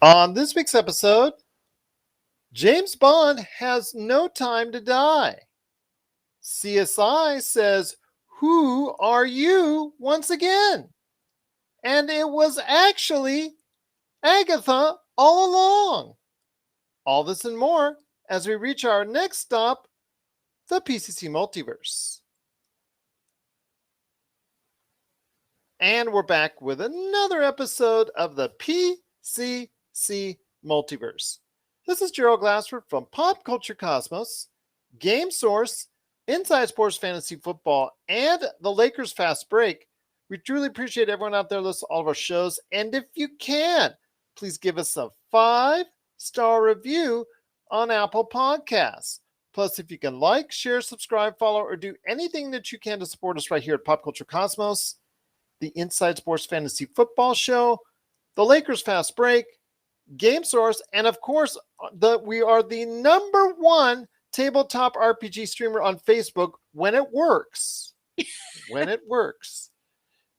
On this week's episode, James Bond has no time to die. CSI says, "Who are you?" once again. And it was actually Agatha all along. All this and more as we reach our next stop, the PCC Multiverse. And we're back with another episode of the PCC Multiverse. This is Gerald Glassford from Pop Culture Cosmos, Game Source, Inside Sports Fantasy Football, and the Lakers Fast Break. We truly appreciate everyone out there listening to all of our shows. And if you can, please give us a 5-star review on Apple Podcasts. Plus, if you can like, share, subscribe, follow, or do anything that you can to support us right here at Pop Culture Cosmos, the Inside Sports Fantasy Football Show, the Lakers Fast Break, Game Source, and of course, we are the #1 tabletop RPG streamer on Facebook when it works. When it works.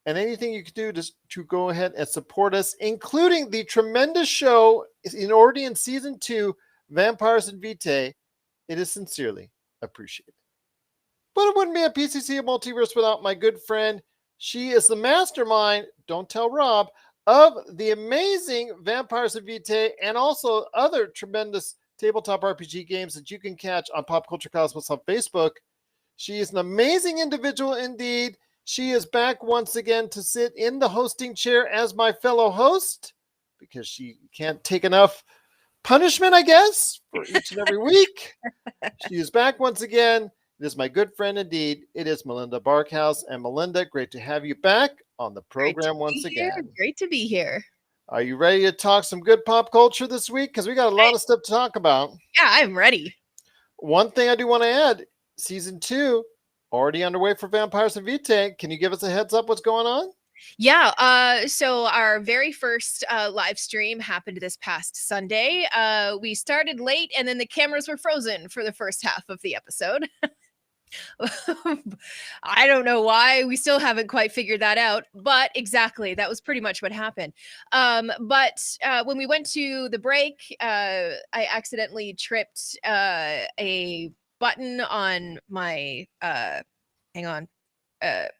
And anything you can do to go ahead and support us, including the tremendous show already in Season 2, Vampires and Vitae, it is sincerely appreciated. But it wouldn't be a PCC Multiverse without my good friend. She is the mastermind, don't tell Rob, of the amazing Vampires and Vitae and also other tremendous tabletop RPG games that you can catch on Pop Culture Cosmos on Facebook. She is an amazing individual indeed. She is back once again to sit in the hosting chair as my fellow host because she can't take enough punishment, I guess, for each and every week. She is back once again. It is my good friend indeed. It is Melinda Barkhouse. And Melinda, great to have you back on the program once again. Great to be here. Are you ready to talk some good pop culture this week? Because we got a lot of stuff to talk about. Yeah, I'm ready. One thing I do want to add, Season 2, already underway for Vampires and Vitae. Can you give us a heads up what's going on? Yeah, so our very first live stream happened this past Sunday. We started late and then the cameras were frozen for the first half of the episode. I don't know why. We still haven't quite figured that out, but exactly, that was pretty much what happened. But when we went to the break, I accidentally tripped a button on my,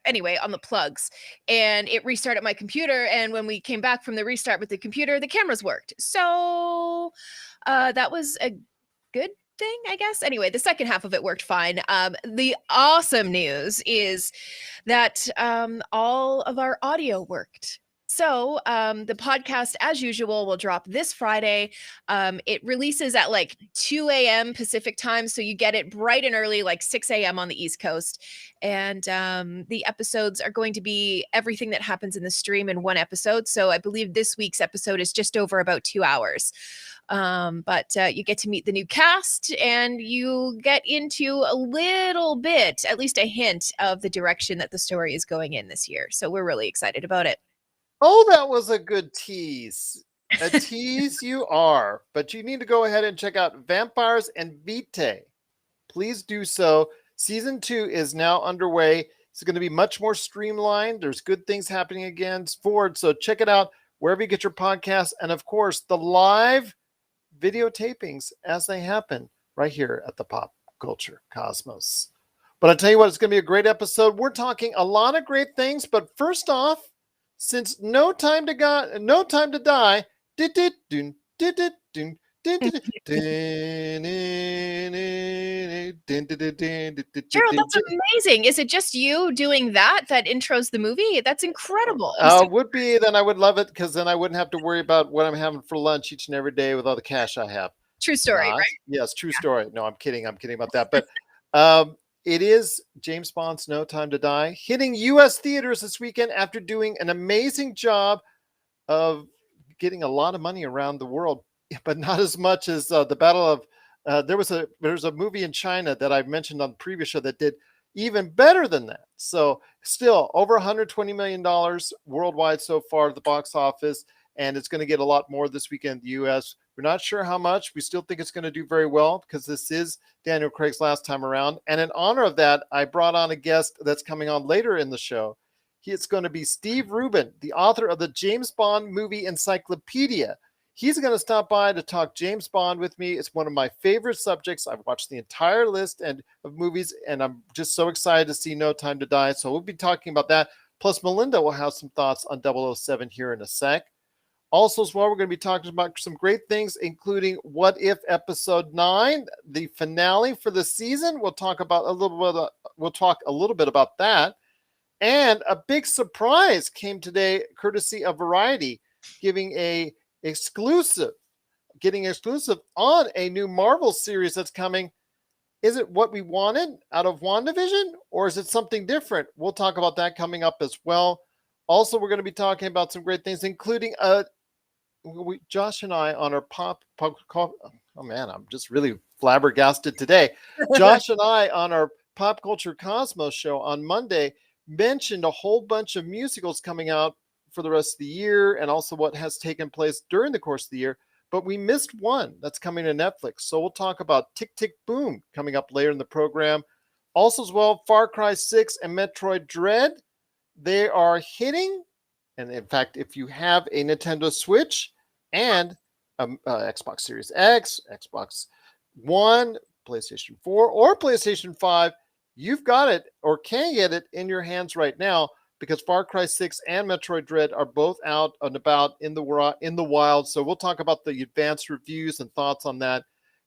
anyway, on the plugs, and it restarted my computer. And when we came back from the restart with the computer, the cameras worked. So that was a good thing, I guess. Anyway, the second half of it worked fine. The awesome news is that all of our audio worked. So the podcast, as usual, will drop this Friday. It releases at like 2 a.m. Pacific time, so you get it bright and early, like 6 a.m. on the East Coast. And the episodes are going to be everything that happens in the stream in one episode. So I believe this week's episode is just over about 2 hours. But you get to meet the new cast and you get into a little bit, at least a hint of the direction that the story is going in this year. So we're really excited about it. Oh, that was a good tease. A tease you are. But you need to go ahead and check out Vampires and Vitae. Please do so. Season 2 is now underway. It's going to be much more streamlined. There's good things happening again forward. So check it out wherever you get your podcasts. And of course, the live video tapings as they happen right here at the Pop Culture Cosmos. But I tell you what, it's going to be a great episode. We're talking a lot of great things. But first off, since no time to die, Gerald, that's amazing. Is it just you doing that intros the movie? That's incredible. Would be, then I would love it, because then I wouldn't have to worry about what I'm having for lunch each and every day with all the cash I have. True story, right? Yes, true story. No, I'm kidding about that. But it is James Bond's No Time to Die, hitting U.S. theaters this weekend after doing an amazing job of getting a lot of money around the world, but not as much as the Battle of. There's a movie in China that I've mentioned on the previous show that did even better than that. So still over $120 million worldwide so far at the box office, and it's going to get a lot more this weekend in the U.S. We're not sure how much. We still think it's going to do very well because this is Daniel Craig's last time around. And in honor of that, I brought on a guest that's coming on later in the show. It's going to be Steve Rubin, the author of the James Bond Movie Encyclopedia. He's going to stop by to talk James Bond with me. It's one of my favorite subjects. I've watched the entire list of movies, and I'm just so excited to see No Time to Die. So we'll be talking about that. Plus, Melinda will have some thoughts on 007 here in a sec. Also, as well, we're going to be talking about some great things, including What If Episode 9, the finale for the season. We'll talk a little bit about that. And a big surprise came today, courtesy of Variety, getting exclusive on a new Marvel series that's coming. Is it what we wanted out of WandaVision, or is it something different? We'll talk about that coming up as well. Also, we're going to be talking about some great things, including Josh and I on our oh man, I'm just really flabbergasted today. Josh and I on our Pop Culture Cosmos show on Monday mentioned a whole bunch of musicals coming out for the rest of the year, and also what has taken place during the course of the year. But we missed one that's coming to Netflix. So we'll talk about Tick, Tick, Boom coming up later in the program. Also as well, Far Cry 6 and Metroid Dread, they are hitting. And in fact, if you have a Nintendo Switch and Xbox Series X, Xbox One, PlayStation 4, or PlayStation 5, you've got it or can get it in your hands right now, because Far Cry 6 and Metroid Dread are both out and about in the wild. So we'll talk about the advanced reviews and thoughts on that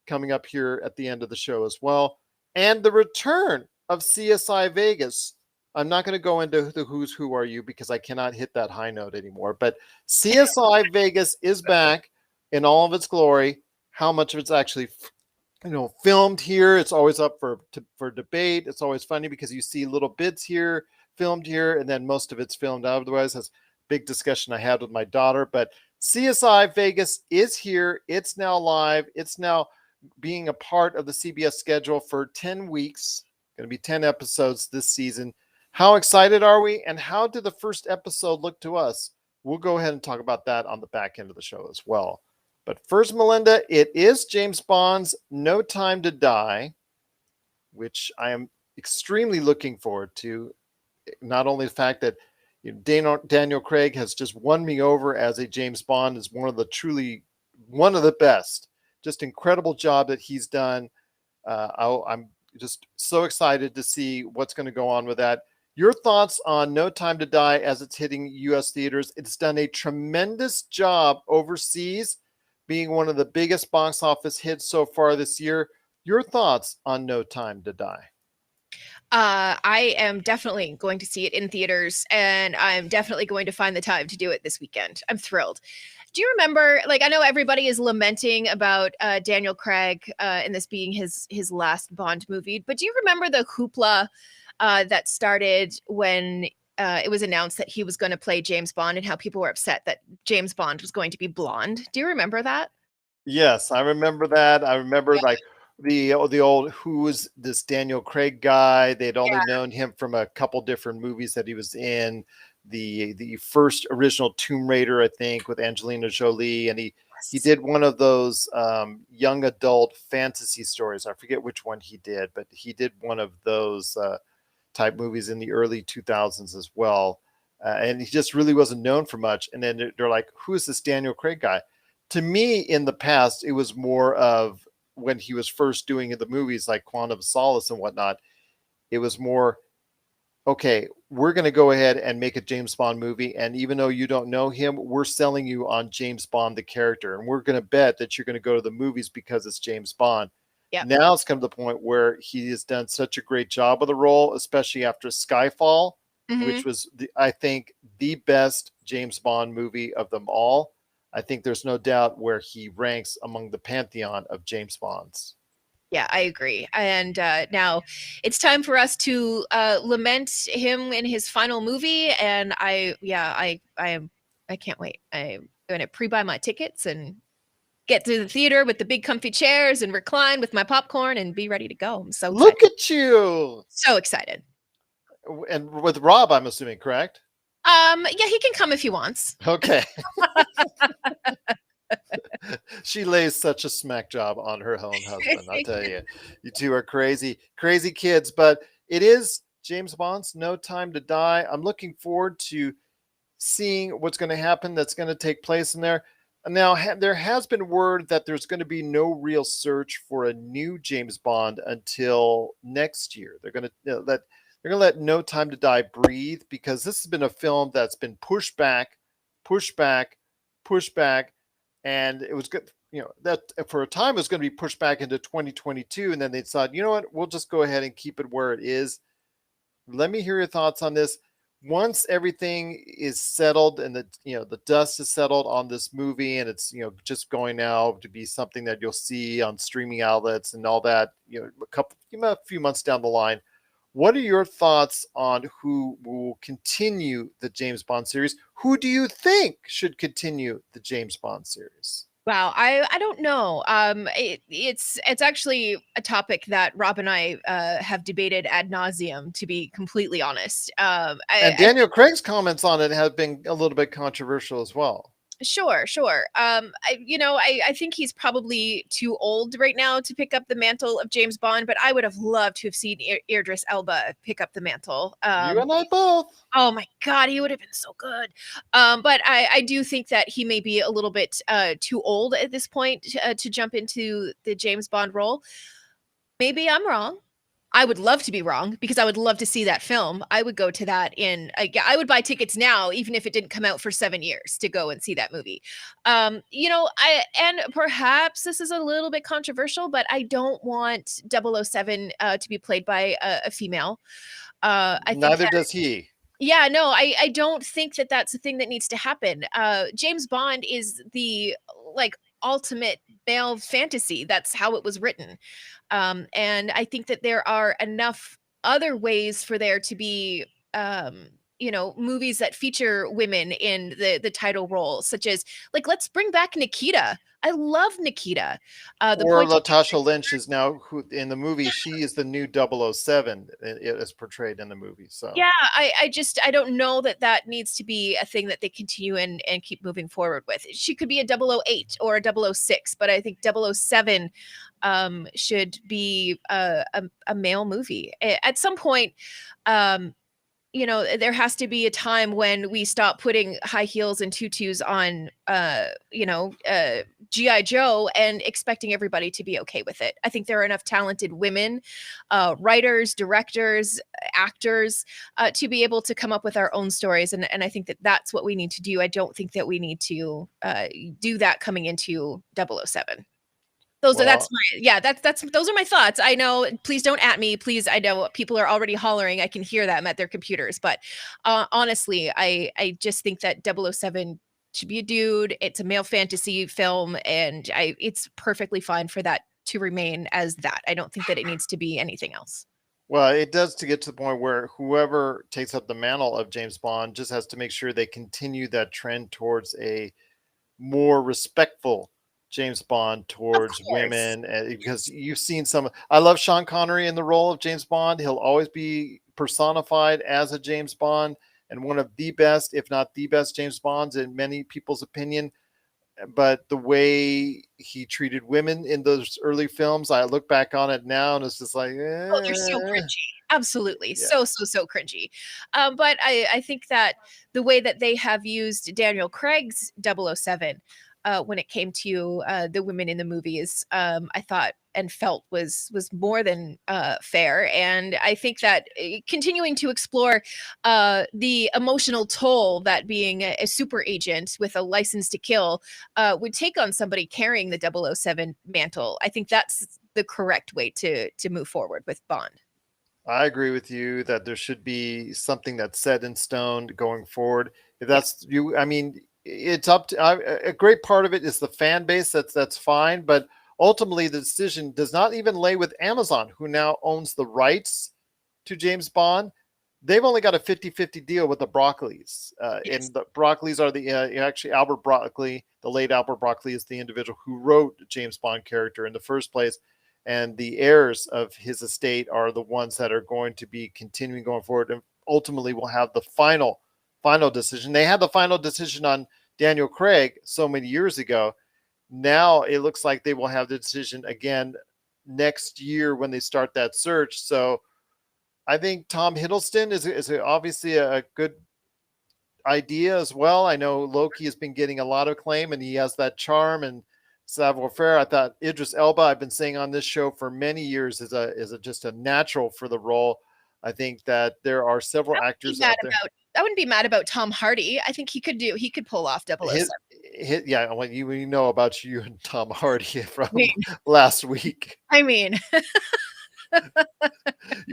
coming up here at the end of the show as well. And the return of CSI Vegas. I'm not going to go into the who's who are you, because I cannot hit that high note anymore. But CSI Vegas is back in all of its glory. How much of it's actually filmed here, it's always up for debate. It's always funny because you see little bits here filmed here, and then most of it's filmed otherwise. That's a big discussion I had with my daughter. But CSI Vegas is here. It's now live. It's now being a part of the CBS schedule for 10 weeks. Going to be 10 episodes this season. How excited are we? And how did the first episode look to us? We'll go ahead and talk about that on the back end of the show as well. But first, Melinda, it is James Bond's No Time to Die, which I am extremely looking forward to. Not only the fact that Daniel Craig has just won me over as a James Bond, is one of the best. Just incredible job that he's done. I'm just so excited to see what's going to go on with that. Your thoughts on No Time to Die as it's hitting U.S. theaters? It's done a tremendous job overseas, being one of the biggest box office hits so far this year. Your thoughts on No Time to Die? I am definitely going to see it in theaters, and I'm definitely going to find the time to do it this weekend. I'm thrilled. Do you remember, I know everybody is lamenting about Daniel Craig and this being his last Bond movie, but do you remember the hoopla that started when it was announced that he was going to play James Bond, and how people were upset that James Bond was going to be blonde? Do you remember that? Yes, I remember that. I remember the old, who was this Daniel Craig guy? They'd only known him from a couple different movies that he was in. The first original Tomb Raider, I think, with Angelina Jolie, and he did one of those young adult fantasy stories. I forget which one he did, but he did one of those type movies in the early 2000s as well. And he just really wasn't known for much. And then they're like, who is this Daniel Craig guy? To me, in the past, it was more of when he was first doing the movies like Quantum of Solace and whatnot. It was more, okay, we're going to go ahead and make a James Bond movie. And even though you don't know him, we're selling you on James Bond, the character. And we're going to bet that you're going to go to the movies because it's James Bond. Yep. Now it's come to the point where he has done such a great job of the role, especially after Skyfall, which was, I think, the best James Bond movie of them all. I think there's no doubt where he ranks among the pantheon of James Bonds. Yeah, I agree. And now it's time for us to lament him in his final movie. And I can't wait. I'm going to pre-buy my tickets and get to the theater with the big comfy chairs and recline with my popcorn and be ready to go. I'm so excited. Look at you. So excited. And with Rob, I'm assuming, correct? Yeah, he can come if he wants. Okay. She lays such a smack job on her own husband. I'll tell you, you two are crazy kids, but it is James Bond's No Time to Die. I'm looking forward to seeing what's going to happen. That's going to take place in there. Now, there has been word that there's going to be no real search for a new James Bond until next year. They're going to let No Time to Die breathe, because this has been a film that's been pushed back, pushed back, pushed back, and it was good. That for a time it was going to be pushed back into 2022, and then they decided, you know what, we'll just go ahead and keep it where it is. Let me hear your thoughts on this. Once everything is settled and the dust is settled on this movie, and it's just going now to be something that you'll see on streaming outlets and all that, a few months down the line, what are your thoughts on who will continue the James Bond series? Who do you think should continue the James Bond series? Wow, I don't know. It's actually a topic that Rob and I have debated ad nauseum, to be completely honest. And Daniel Craig's comments on it have been a little bit controversial as well. Sure. I think he's probably too old right now to pick up the mantle of James Bond, but I would have loved to have seen Idris Elba pick up the mantle. You and I both. Oh my God, he would have been so good. But I do think that he may be a little bit too old at this point to jump into the James Bond role. Maybe I'm wrong. I would love to be wrong, because I would love to see that film. I would go to that I would buy tickets now, even if it didn't come out for 7 years, to go and see that movie. And perhaps this is a little bit controversial, but I don't want 007 to be played by a female. Neither does he. Yeah, no, I don't think that that's a thing that needs to happen. James Bond is the ultimate male fantasy. That's how it was written. And I think that there are enough other ways for there to be, movies that feature women in the title role, such as let's bring back Nikita. I love Nikita. Or Latasha Lynch is now, who in the movie, she is the new 007 as portrayed in the movie. So yeah, I don't know that needs to be a thing that they continue and keep moving forward with. She could be a 008 or a 006, but I think 007 should be a male movie at some point. There has to be a time when we stop putting high heels and tutus on, G.I. Joe and expecting everybody to be okay with it. I think there are enough talented women, writers, directors, actors, to be able to come up with our own stories. And I think that that's what we need to do. I don't think that we need to do that coming into 007. Those are my thoughts. I know, please don't at me, please. I know people are already hollering. I can hear them at their computers, but honestly, I just think that 007 should be a dude. It's a male fantasy film, and it's perfectly fine for that to remain as that. I don't think that it needs to be anything else. Well, it does, to get to the point where whoever takes up the mantle of James Bond just has to make sure they continue that trend towards a more respectful James Bond towards women, because you've seen I love Sean Connery in the role of James Bond. He'll always be personified as a James Bond, and one of the best, if not the best, James Bonds in many people's opinion. But the way he treated women in those early films, I look back on it now and it's just like, oh, they're so cringy. Absolutely. Yeah. So cringy. But I think that the way that they have used Daniel Craig's 007, when it came to the women in the movies, I thought and felt was more than fair. And I think that continuing to explore the emotional toll that being a super agent with a license to kill would take on somebody carrying the 007 mantle, I think that's the correct way to move forward with Bond. I agree with you that there should be something that's set in stone going forward. If that's you, I mean, it's up to a great part of it is the fan base. That's fine, but ultimately the decision does not even lay with Amazon, who now owns the rights to James Bond. They've only got a 50-50 deal with the Broccoli's, and the Broccoli's are the actually Albert Broccoli, the late Albert Broccoli, is the individual who wrote the James Bond character in the first place, and the heirs of his estate are the ones that are going to be continuing going forward, and ultimately will have the final decision. They had the final decision on Daniel Craig so many years ago. Now it looks like they will have the decision again next year when they start that search. So I think Tom Hiddleston is obviously a good idea as well. I know Loki has been getting a lot of acclaim, and he has that charm and savoir-faire. I thought Idris Elba, I've been saying on this show for many years, is just a natural for the role. I think that there are several actors out there. I wouldn't be mad about Tom Hardy. I think he could pull off 007. Yeah, well, you know about you and Tom Hardy from mean, last week. I mean,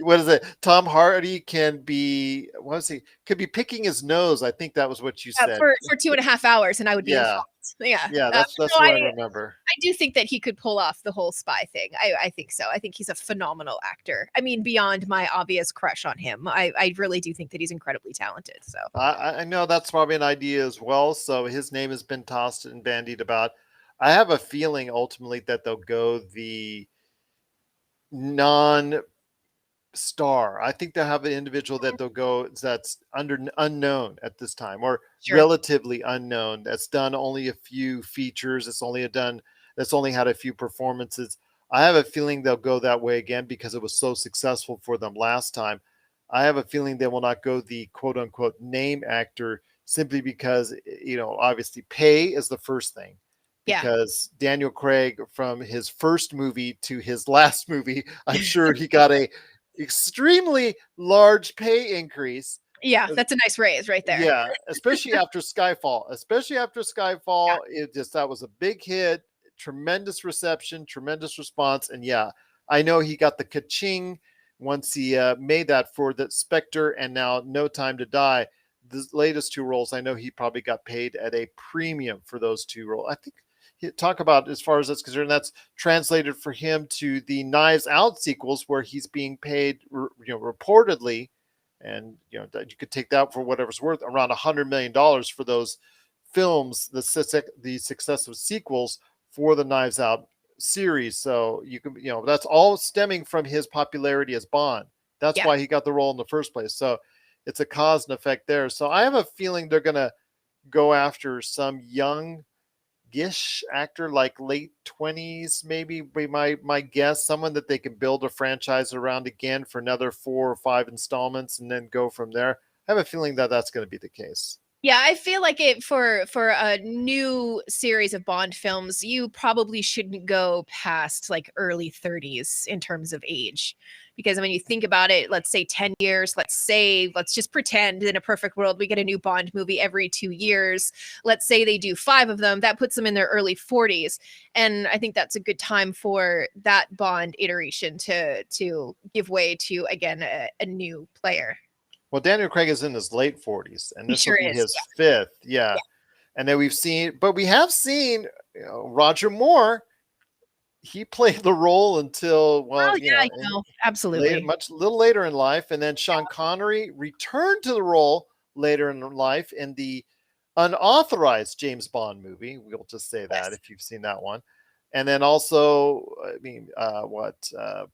What is it? Tom Hardy can be, what was he? Could be picking his nose. I think that was what you said. for 2.5 hours, and I would be in Yeah, fault. Yeah, yeah, that's so what I remember. I do think that he could pull off the whole spy thing. I think so. I think he's a phenomenal actor. I mean, beyond my obvious crush on him, I really do think that he's incredibly talented. So I know that's probably an idea as well. So his name has been tossed and bandied about. I have a feeling ultimately that they'll go the non star. I think they'll have an individual that they'll go that's unknown at this time, or sure. relatively unknown, that's done only a few features, that's only had a few performances. I have a feeling they'll go that way again because it was so successful for them last time. I have a feeling they will not go the quote unquote name actor, simply because, obviously pay is the first thing. Yeah. Because Daniel Craig, from his first movie to his last movie, I'm sure he got a extremely large pay increase. Yeah, that's a nice raise right there. Yeah, especially after Skyfall. Yeah. That was a big hit, tremendous reception, tremendous response, and yeah, I know he got the ka-ching once he made that for the Spectre and now No Time to Die. The latest two roles, I know he probably got paid at a premium for those two roles. I think talk about, as far as that's concerned, that's translated for him to the Knives Out sequels, where he's being paid, reportedly, and that you could take that for whatever's worth, around $100 million for those films, the successive sequels for the Knives Out series. So you can, that's all stemming from his popularity as Bond. That's why he got the role in the first place. So it's a cause and effect there. So I have a feeling they're going to go after some young-ish actor, like late 20s, maybe be my guess, someone that they can build a franchise around again for another 4 or 5 installments and then go from there. I have a feeling that that's going to be the case. Yeah, I feel like it for a new series of Bond films, you probably shouldn't go past like early 30s in terms of age. Because when you think about it, let's say 10 years, let's just pretend in a perfect world we get a new Bond movie every 2 years. Let's say they do 5 of them, that puts them in their early 40s. And I think that's a good time for that Bond iteration to give way to, again, a new player. Well, Daniel Craig is in his late 40s, and this will be his 5th. Yeah. And then we have seen Roger Moore. He played the role until, I know. Absolutely. Little later in life. And then Sean Connery returned to the role later in life in the unauthorized James Bond movie. We'll just say that if you've seen that one. And then also,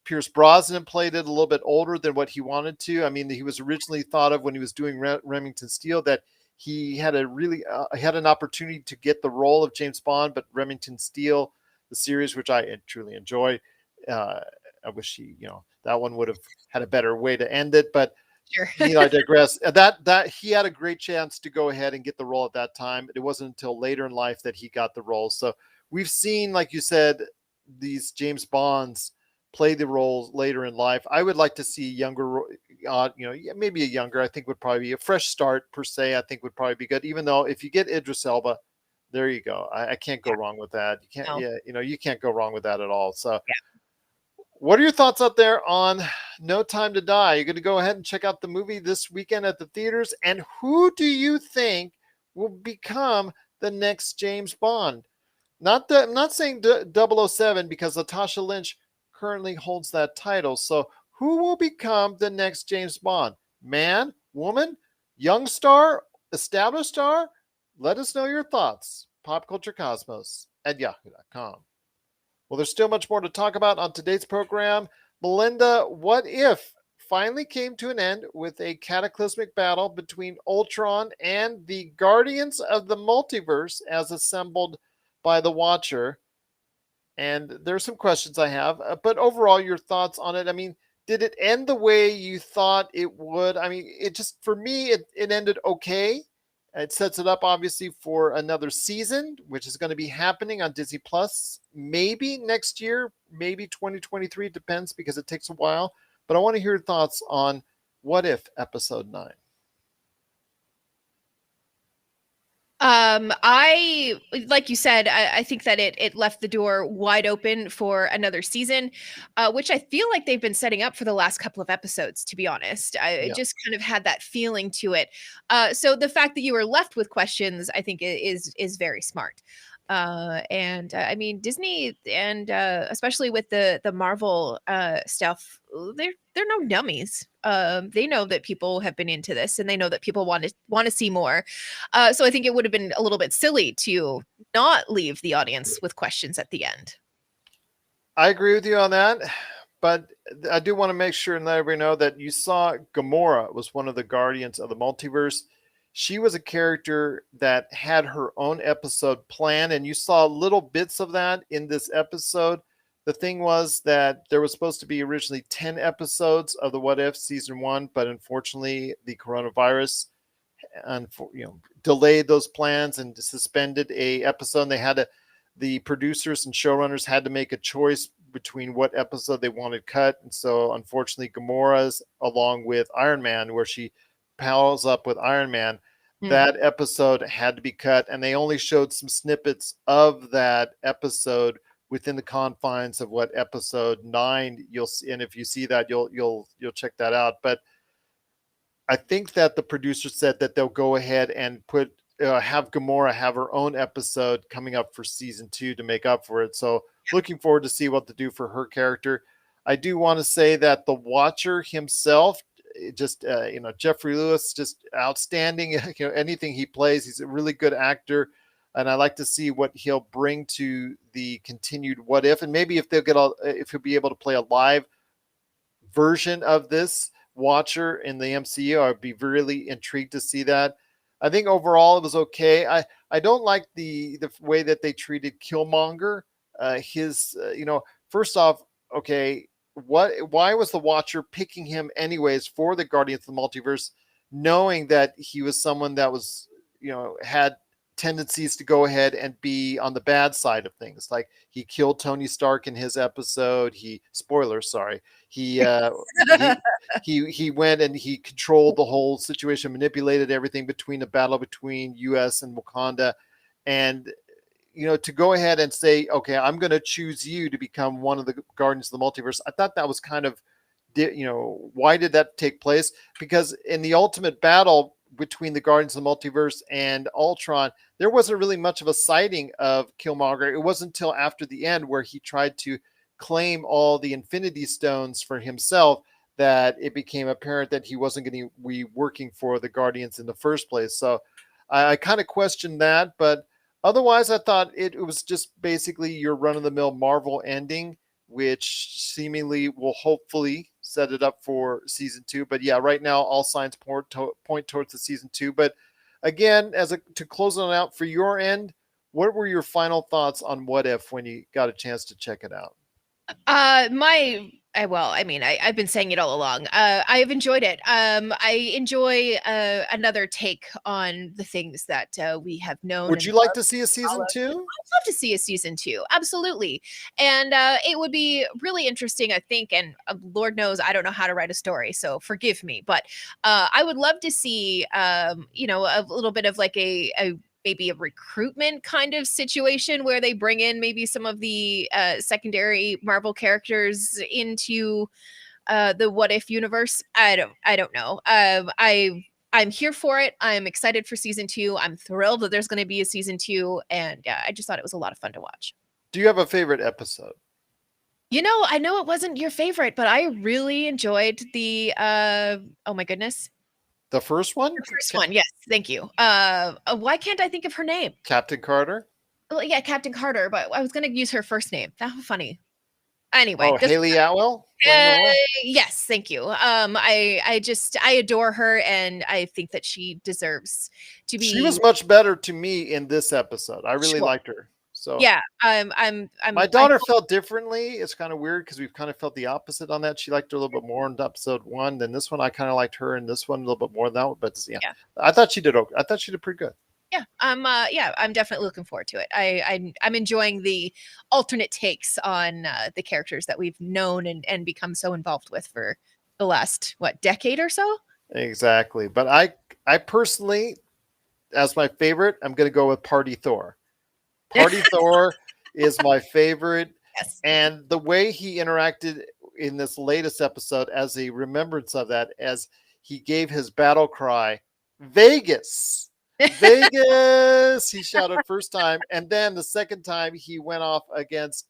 Pierce Brosnan played it a little bit older than what he wanted to. I mean, he was originally thought of when he was doing Remington Steele, that he had had an opportunity to get the role of James Bond, but Remington Steele, the series, which I truly enjoy, I wish that one would have had a better way to end it, but sure. I digress. That he had a great chance to go ahead and get the role at that time. It wasn't until later in life that he got the role. So we've seen, like you said, these James Bonds play the roles later in life. I would like to see younger, maybe a younger, I think would probably be a fresh start per se. I think would probably be good, even though if you get Idris Elba, there you go. I can't go wrong with that. You can't, you can't go wrong with that at all. So what are your thoughts out there on No Time to Die? You're going to go ahead and check out the movie this weekend at the theaters. And who do you think will become the next James Bond? I'm not saying 007, because Natasha Lynch currently holds that title. So who will become the next James Bond? Man, woman, young star, established star? Let us know your thoughts. popculturecosmos@yahoo.com. Well, there's still much more to talk about on today's program. Melinda, what if finally came to an end with a cataclysmic battle between Ultron and the Guardians of the Multiverse as assembled by the Watcher? And there's some questions I have, but overall, your thoughts on it. I mean, did it end the way you thought it would? I mean, it just, for me, it ended okay. It sets it up obviously for another season, which is going to be happening on Disney Plus, maybe next year, maybe 2023, depends because it takes a while. But I want to hear your thoughts on What If episode 9. I like you said, I think that it left the door wide open for another season, which I feel like they've been setting up for the last couple of episodes, to be honest. It Yeah. just kind of had that feeling to it. So the fact that you were left with questions, I think is very smart. And I mean Disney and especially with the Marvel stuff, they're no dummies. They know that people have been into this and they know that people want to see more. So I think it would have been a little bit silly to not leave the audience with questions at the end. I agree with you on that, but I do want to make sure and let everybody know that you saw Gamora was one of the Guardians of the Multiverse. She was a character that had her own episode planned, and you saw little bits of that in this episode. The thing was that there was supposed to be originally 10 episodes of the What If season 1, but unfortunately the coronavirus delayed those plans and suspended a episode. And they had the producers and showrunners had to make a choice between what episode they wanted cut. And so unfortunately Gamora's, along with Iron Man, where she pals up with Iron Man, that episode had to be cut, and they only showed some snippets of that episode within the confines of what episode 9 you'll see. And if you see that, you'll check that out. But I think that the producers said that they'll go ahead and have Gamora have her own episode coming up for season 2 to make up for it. So looking forward to see what to do for her character. I do want to say that the Watcher himself, just Jeffrey Lewis, just outstanding. Anything he plays, he's a really good actor, and I like to see what he'll bring to the continued What If, and maybe if he'll be able to play a live version of this Watcher in the MCU. I'd be really intrigued to see that. I think overall it was okay. I don't like the way that they treated Killmonger. First off, okay, why was the Watcher picking him anyways for the Guardians of the Multiverse, knowing that he was someone that was, had tendencies to go ahead and be on the bad side of things? Like, he killed Tony Stark in his episode. He went and he controlled the whole situation, manipulated everything between the battle between US and Wakanda. And to go ahead and say, okay, I'm going to choose you to become one of the Guardians of the Multiverse. I thought that was kind of, why did that take place? Because in the ultimate battle between the Guardians of the Multiverse and Ultron, there wasn't really much of a sighting of Killmonger. It wasn't until after the end where he tried to claim all the Infinity Stones for himself that it became apparent that he wasn't going to be working for the Guardians in the first place. So I kind of questioned that, but otherwise, I thought it was just basically your run-of-the-mill Marvel ending, which seemingly will hopefully set it up for season 2. But yeah, right now all signs point towards the season 2. But again, to close it out for your end, what were your final thoughts on What If when you got a chance to check it out? I've been saying it all along. I've enjoyed it. I enjoy another take on the things that we have known. Would you like to see a season 2? I'd love to see a season 2. Absolutely. And it would be really interesting, I think. And Lord knows I don't know how to write a story, so forgive me. But I would love to see, a little bit of like maybe a recruitment kind of situation where they bring in maybe some of the secondary Marvel characters into the What If universe. I don't know. I'm here for it. I'm excited for season 2. I'm thrilled that there's going to be a season 2, and I just thought it was a lot of fun to watch. Do you have a favorite episode? I know it wasn't your favorite, but I really enjoyed the oh my goodness. The first one? The first one, yes. Thank you. Why can't I think of her name? Captain Carter? Well, yeah, Captain Carter, but I was going to use her first name. That was funny. Anyway. Haley Atwell? Yes, thank you. I adore her, and I think that she deserves to be. She was much better to me in this episode. I really liked her. So Yeah, my I daughter hope. felt differently. It's kind of weird because we've kind of felt the opposite on that. She liked her a little bit more in episode one than this one. I kind of liked her in this one a little bit more than that one. But yeah, Yeah. I thought she did okay. I thought she did pretty good. Yeah, I'm definitely looking forward to it. I'm enjoying the alternate takes on the characters that we've known and become so involved with for the last decade or so. Exactly. But I personally, as my favorite, I'm going to go with Party Thor. Party Thor is my favorite. Yes. And the way he interacted in this latest episode as a remembrance of that, as he gave his battle cry, Vegas, Vegas, he shouted first time. And then the second time he went off against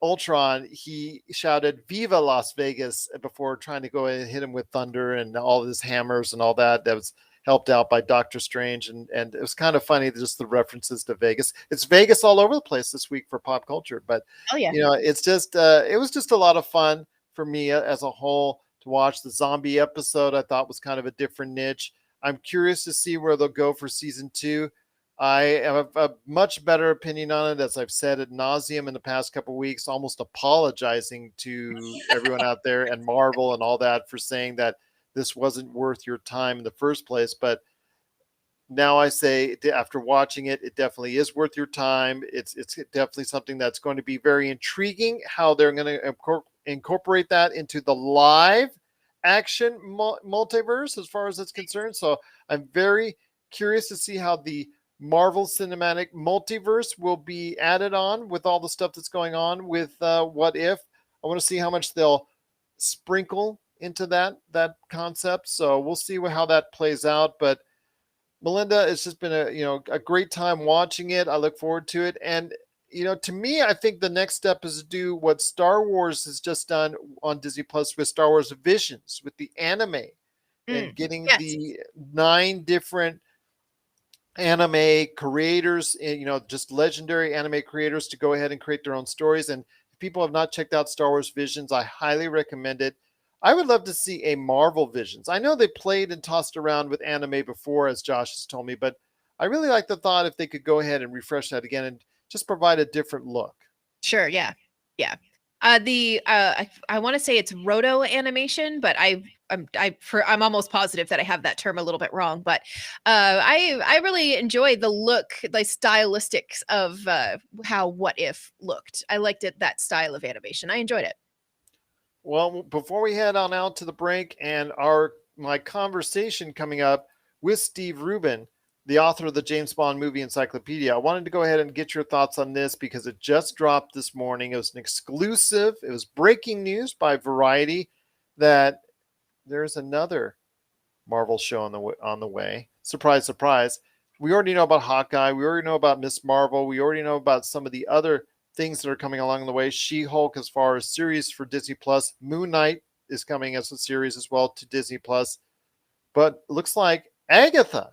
Ultron, he shouted Viva Las Vegas before trying to go and hit him with thunder and all of his hammers and all that. That was helped out by Doctor Strange. And it was kind of funny, just the references to Vegas. It's Vegas all over the place this week for pop culture. But, Oh yeah. it's just, it was just a lot of fun for me as a whole to watch. The zombie episode I thought was kind of a different niche. I'm curious to see where they'll go for season 2. I have a much better opinion on it, as I've said ad nauseum in the past couple of weeks, almost apologizing to everyone out there and Marvel and all that for saying that this wasn't worth your time in the first place. But now I say, after watching it, it definitely is worth your time. It's definitely something that's going to be very intriguing how they're going to incorporate that into the live action multiverse as far as it's concerned. So I'm very curious to see how the Marvel Cinematic Multiverse will be added on with all the stuff that's going on with What If. I want to see how much they'll sprinkle into that concept. So we'll see how that plays out. But Melinda, it's just been a great time watching it. I look forward to it. And to me, I think the next step is to do what Star Wars has just done on Disney Plus with Star Wars Visions, with the anime, and getting Yes. the 9 different anime creators, just legendary anime creators, to go ahead and create their own stories. And if people have not checked out Star Wars Visions, I highly recommend it. I would love to see a Marvel Visions. I know they played and tossed around with anime before, as Josh has told me, but I really like the thought if they could go ahead and refresh that again and just provide a different look. Sure. Yeah. Yeah. I want to say it's roto animation, but I'm almost positive that I have that term a little bit wrong. But I really enjoy the look, the stylistics of how What If looked. I liked it, that style of animation. I enjoyed it. Well, before we head on out to the break and my conversation coming up with Steve Rubin, the author of the James Bond movie encyclopedia, I wanted to go ahead and get your thoughts on this because it just dropped this morning. It was an exclusive. It was breaking news by Variety that there's another Marvel show on the way. Surprise, surprise. We already know about Hawkeye. We already know about Miss Marvel. We already know about some of the other things that are coming along the way. She-Hulk, as far as series for Disney Plus. Moon Knight is coming as a series as well to Disney Plus. But it looks like Agatha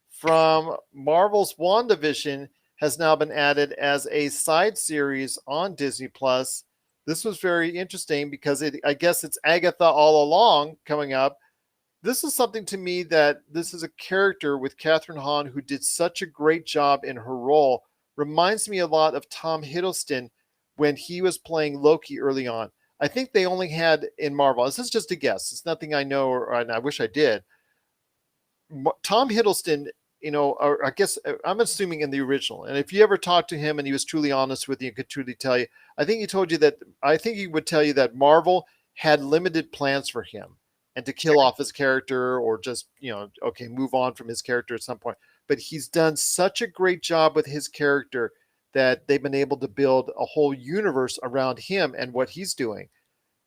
from Marvel's WandaVision has now been added as a side series on Disney Plus. This was very interesting because I guess it's Agatha all along coming up. This is something to me that this is a character with Catherine Hahn who did such a great job in her role. Reminds me a lot of Tom Hiddleston when he was playing Loki early on. I think they only had in Marvel, this is just a guess, it's nothing I know, and I wish I did. Tom Hiddleston, or I guess I'm assuming in the original, and if you ever talked to him and he was truly honest with you and could truly tell you, I think he would tell you that Marvel had limited plans for him and to kill off his character or just, okay, move on from his character at some point. But he's done such a great job with his character that they've been able to build a whole universe around him and what he's doing.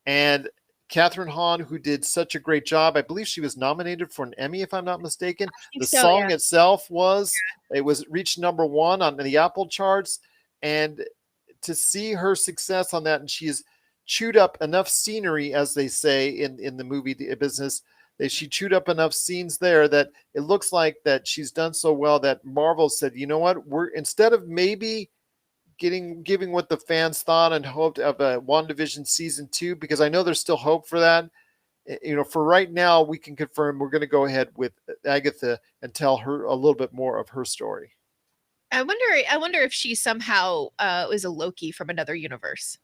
And Catherine Hahn, who did such a great job, I believe she was nominated for an Emmy, if I'm not mistaken. The song itself reached number 1 on the Apple charts. And to see her success on that, and she's chewed up enough scenery, as they say in the movie business, that she chewed up enough scenes there that it looks like that she's done so well that Marvel said, you know what, we're, instead of maybe giving what the fans thought and hoped of a WandaVision season 2, because I know there's still hope for that. For right now, we can confirm we're going to go ahead with Agatha and tell her a little bit more of her story. I wonder if she somehow is a Loki from another universe,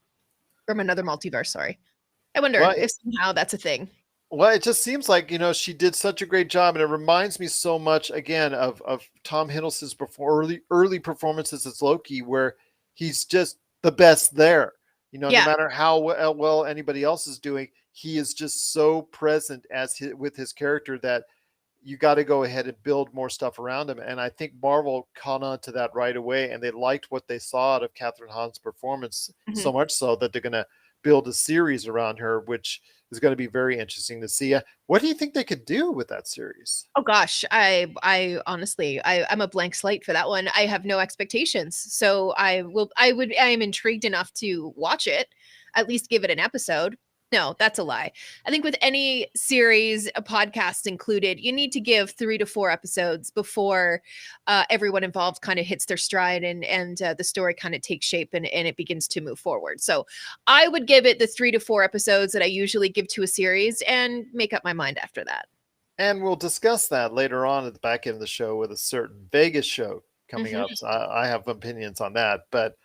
from another multiverse. Sorry. I wonder Well, if somehow that's a thing. Well, it just seems like, she did such a great job, and it reminds me so much again of Tom Hiddleston's early performances as Loki, where he's just the best there. No Yeah. matter how well anybody else is doing, he is just so present with his character that you got to go ahead and build more stuff around him. And I think Marvel caught on to that right away, and they liked what they saw out of Catherine Hahn's performance Mhm. so much so that they're going to build a series around her, which is going to be very interesting to see. What do you think they could do with that series? Oh gosh, I honestly, I'm a blank slate for that one. I have no expectations, so I am intrigued enough to watch it, at least give it an episode. No, that's a lie. I think with any series, a podcast included, you need to give 3 to 4 episodes before everyone involved kind of hits their stride and the story kind of takes shape and it begins to move forward. So I would give it the 3 to 4 episodes that I usually give to a series and make up my mind after that. And we'll discuss that later on at the back end of the show with a certain Vegas show coming Mhm. up. So I have opinions on that. But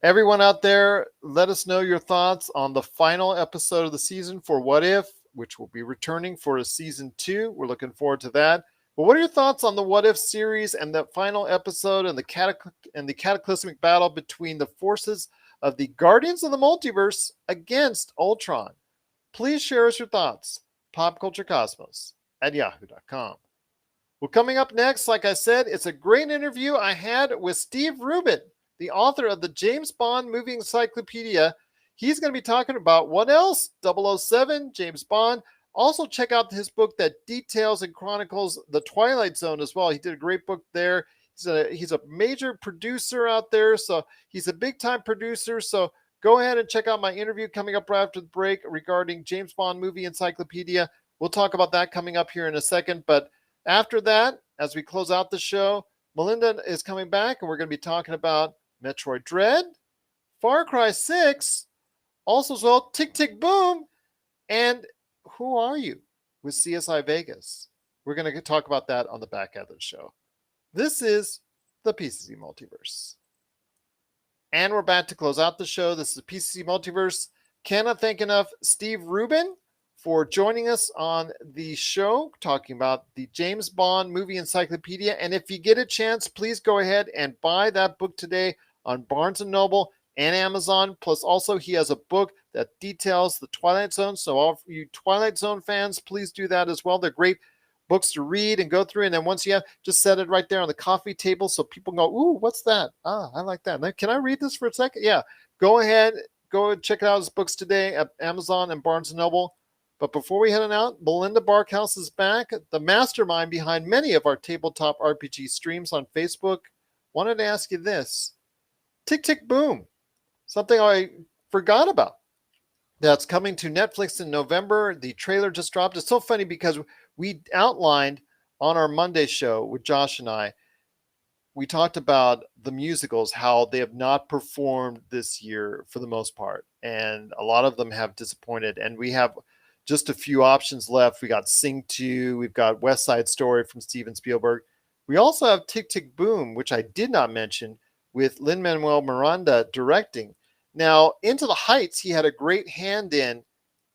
everyone out there, let us know your thoughts on the final episode of the season for What If, which will be returning for a season 2. We're looking forward to that. But what are your thoughts on the What If series and that final episode and the cataclysmic battle between the forces of the Guardians of the Multiverse against Ultron? Please share us your thoughts. PopCultureCosmos at yahoo.com. Well, coming up next, like I said, it's a great interview I had with Steve Rubin, the author of the James Bond Movie Encyclopedia. He's going to be talking about what else? 007, James Bond. Also, check out his book that details and chronicles the Twilight Zone as well. He did a great book there. He's a major producer out there, so he's a big time producer. So go ahead and check out my interview coming up right after the break regarding James Bond Movie Encyclopedia. We'll talk about that coming up here in a second. But after that, as we close out the show, Melinda is coming back, and we're going to be talking about Metroid Dread, Far Cry 6, also as well Tick Tick Boom, and Who Are You with CSI Vegas. We're going to talk about that on the back end of the show. This is the PCC Multiverse. And we're back to close out the show. This is the PCC Multiverse. Cannot thank enough Steve Rubin for joining us on the show, talking about the James Bond Movie Encyclopedia. And if you get a chance, please go ahead and buy that book today on Barnes & Noble and Amazon. Plus, also, he has a book that details the Twilight Zone. So all of you Twilight Zone fans, please do that as well. They're great books to read and go through. And then once you have, just set it right there on the coffee table so people go, ooh, what's that? Ah, I like that. Can I read this for a second? Yeah, go ahead. Go and check out his books today at Amazon and Barnes & Noble. But before we head on out, Belinda Barkhouse is back, the mastermind behind many of our tabletop RPG streams on Facebook. Wanted to ask you this. Tick Tick Boom, something I forgot about. That's coming to Netflix in November. The trailer just dropped. It's so funny because we outlined on our Monday show with Josh and I, we talked about the musicals, how they have not performed this year for the most part. And a lot of them have disappointed. And we have just a few options left. We got Sing 2. We've got West Side Story from Steven Spielberg. We also have Tick Tick Boom, which I did not mention, with Lin-Manuel Miranda directing. Now, Into the Heights, he had a great hand in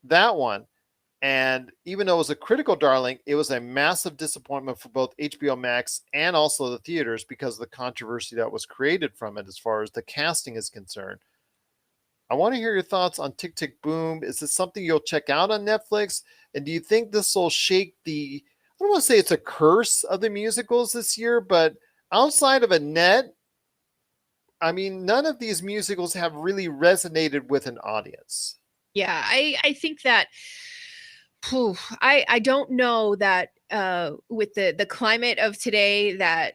that one. And even though it was a critical darling, it was a massive disappointment for both HBO Max and also the theaters because of the controversy that was created from it as far as the casting is concerned. I want to hear your thoughts on Tick Tick Boom. Is this something you'll check out on Netflix? And do you think this will shake I don't want to say it's a curse of the musicals this year, but outside of Annette, I mean, none of these musicals have really resonated with an audience. Yeah, I think that I don't know that with the climate of today that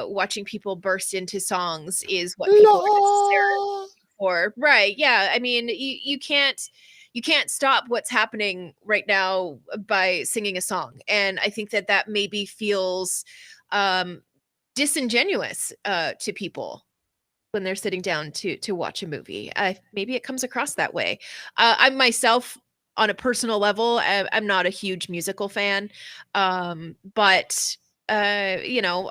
watching people burst into songs is what people are necessarily for. Right. Yeah. I mean, you can't stop what's happening right now by singing a song. And I think that maybe feels disingenuous to people when they're sitting down to watch a movie. Maybe it comes across that way. I myself, on a personal level, I'm not a huge musical fan, but you know,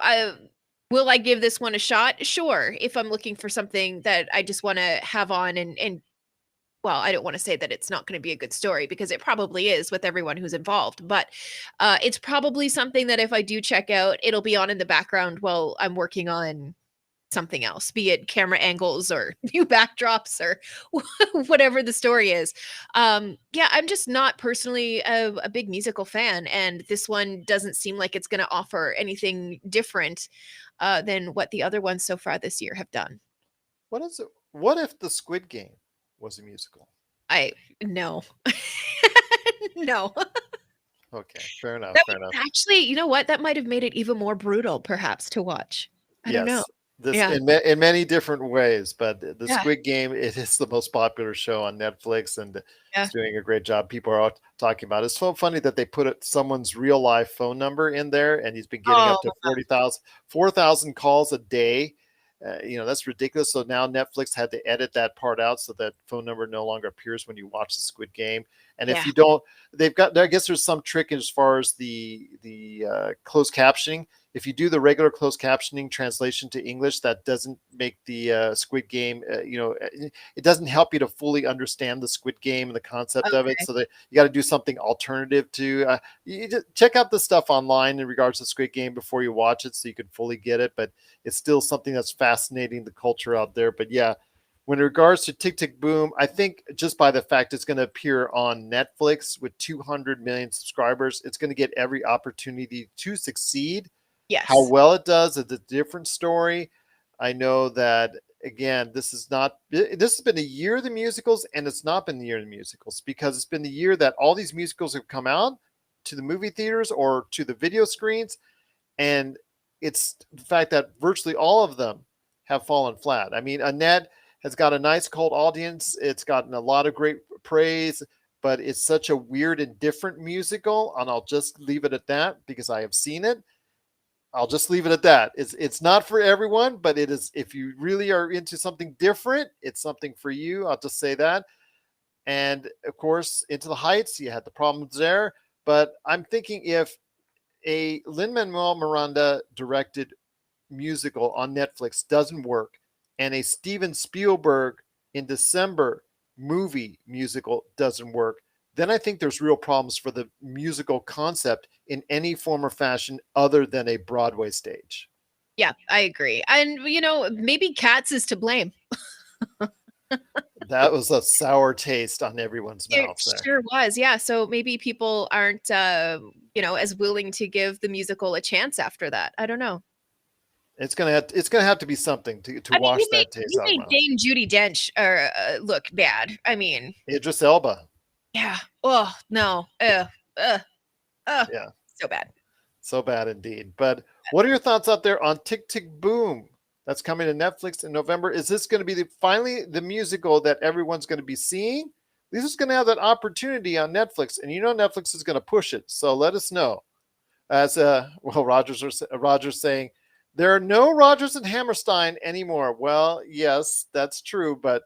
Will I give this one a shot? Sure. If I'm looking for something that I just want to have on and well, I don't want to say that it's not going to be a good story because it probably is with everyone who's involved, but it's probably something that if I do check out, it'll be on in the background while I'm working on something else, be it camera angles or new backdrops or whatever the story is. Yeah, I'm just not personally a big musical fan, and this one doesn't seem like it's going to offer anything different than what the other ones so far this year have done. What is it? What if the Squid Game was a musical? I no. No. Okay, fair enough. That Fair would enough. actually, you know what? That might have made it even more brutal, perhaps, to watch. I don't know. Yes, this Yeah. in many different ways, but the Yeah. Squid Game, it is the most popular show on Netflix, and Yeah. it's doing a great job. People are all talking about it. It's so funny that they put someone's real life phone number in there, and he's been getting Oh, up to 4,000 calls a day. That's ridiculous. So now Netflix had to edit that part out so that phone number no longer appears when you watch the Squid Game. And if yeah. you don't, they've got, I guess there's some trick as far as the closed captioning. If you do the regular closed captioning translation to English, that doesn't make the Squid Game, it doesn't help you to fully understand the Squid Game and the concept of it. Okay. So that you got to do something alternative to, you just check out the stuff online in regards to Squid Game before you watch it so you can fully get it. But it's still something that's fascinating, the culture out there. But yeah, when in regards to Tick Tick Boom, I think just by the fact it's going to appear on Netflix with 200 million subscribers, it's going to get every opportunity to succeed. How Yes. well it does is a different story. I know that again, this has been a year of the musicals, and it's not been the year of the musicals because it's been the year that all these musicals have come out to the movie theaters or to the video screens, and it's the fact that virtually all of them have fallen flat. I mean, Annette has got a nice cult audience. It's gotten a lot of great praise, but it's such a weird and different musical, and I'll just leave it at that because I have seen it. I'll just leave it at that. It's not for everyone, but it is. If you really are into something different, it's something for you. I'll just say that. And of course, Into the Heights, you had the problems there. But I'm thinking if a Lin-Manuel Miranda directed musical on Netflix doesn't work, and a Steven Spielberg in December movie musical doesn't work, then I think there's real problems for the musical concept in any form or fashion other than a Broadway stage. Yeah, I agree. And maybe Cats is to blame. That was a sour taste on everyone's It mouth there. sure was. Yeah. So maybe people aren't as willing to give the musical a chance after that. I don't know. It's gonna have to be something to I mean, wash that taste you out of made my mouth. Dame Judy Dench look bad. I mean, Idris Elba. yeah. Oh no. Uh, Yeah, so bad. so bad indeed. But what are your thoughts out there on Tick Tick Boom? That's coming to Netflix in November. Is this going to be finally the musical that everyone's going to be seeing? This is going to have that opportunity on Netflix, and Netflix is going to push it. So let us know. As Rogers saying, there are no Rogers and Hammerstein anymore. Well, yes, that's true, but